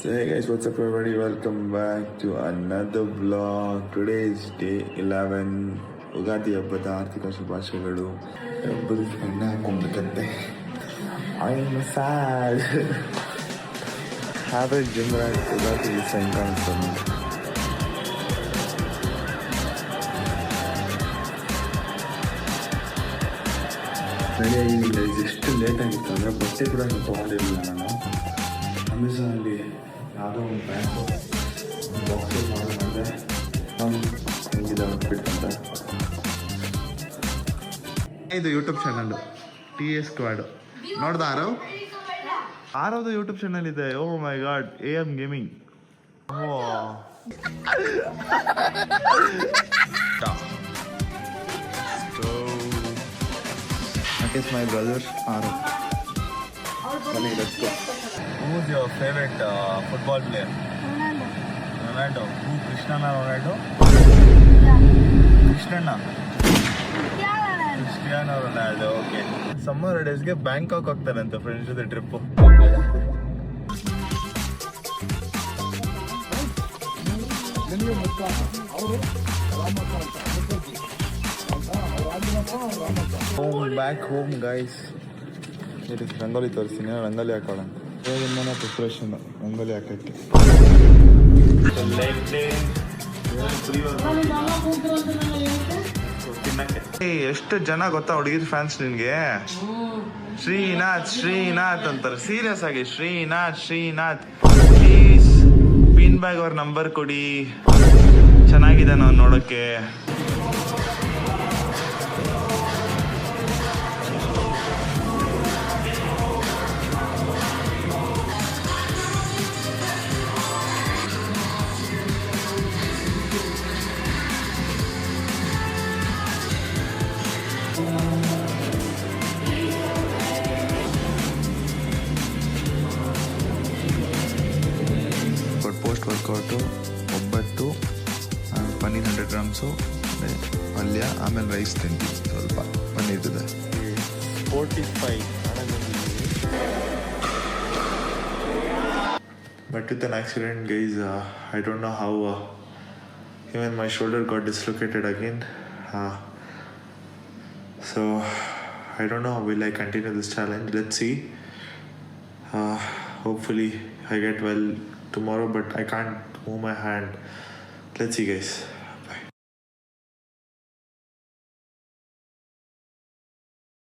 So hey guys, what's up everybody? Welcome back to another vlog. Today is day 11. Ugadi ಹಬ್ಬದ ಆರ್ಥಿಕ ಶುಭಾಶಯಗಳು. ಹಬ್ಬದ ಎಣ್ಣೆ ಹಾಕೊಂಡ್ಬೇಕಂತೆ. I am sad. Have a general Ugadi ಸಾಯಂಕಾಲ ರೆಡಿಯಾಗಿಲ್ಲ. ಎಷ್ಟು ಲೇಟ್ ಆಗಿತ್ತು ಅಂದರೆ ಬಟ್ಟೆ ಕೂಡ ತೊಗೊಂಡಿರಲಿಲ್ಲ ನಾನು. ಅಮೆಝಾನಲ್ಲಿ ಯಾವುದೋ ಒಂದು ಪ್ಯಾಂಟು ಬಾಕ್ಸಲ್ಲಿ ಮಾಡೋದಂದರೆ ನಾನು ಹೆಂಗಿದೆ ಬಿಟ್ಟಂತ. ಇದು ಯೂಟ್ಯೂಬ್ ಚಾನಲ್ಲು TS ಸ್ಕ್ವಾಡು ನೋಡ್ದ ಆರವದು ಯೂಟ್ಯೂಬ್ ಚಾನಲ್ ಇದೆ. Oh my god, AM gaming. That is my brother Arav. Let's go. Who's your favorite football player? Ronaldo. Who? Cristiano Ronaldo? Cristiano Ronaldo. Okay. Summer daysಗೆ Bangkok ಹೋಗ್ತಾರಂತೆ friends ಜೊತೆ trip. Back home guys. ಇದು ರಂಗೋಲಿ ತೋರಿಸ್ತೀನಿ, ರಂಗೋಲಿ ಹಾಕೋಣ. ಇವಾಗಿಂದ preparation rangoli ಹಾಕೋಕ್ಕೆ. ಎಷ್ಟು ಜನ ಗೊತ್ತಾ ಹುಡುಗಿರ್ ಫ್ಯಾನ್ಸ್ ನಿನ್ಗೆ? ಶ್ರೀನಾಥ್ ಅಂತಾರೆ. ಸೀರಿಯಸ್ ಆಗಿ ಶ್ರೀನಾಥ್ ಪ್ಲೀಸ್ ಪಿನ್ ಬ್ಯಾಗ್ ಅವ್ರ ನಂಬರ್ ಕೊಡಿ, ಚೆನ್ನಾಗಿದೆ ನಾವು ನೋಡೋಕ್ಕೆ. ಪೋಸ್ಟ್ ವರ್ಕೌಟು, ಒಬ್ಬಟ್ಟು, ಪನ್ನೀರ್ 100 ಗ್ರಾಮ್ಸು, ಪಲ್ಯ, ಆಮೇಲೆ ರೈಸ್ ತಿಂತೀವಿ. ಸ್ವಲ್ಪ ಪನ್ನೀರ್ ಇದೆ. 45 But with an accident guys, I don't know how even my shoulder got dislocated again. So I don't know, will I continue this challenge? Let's see. Hopefully I get well tomorrow, but I can't move my hand. Let's see guys.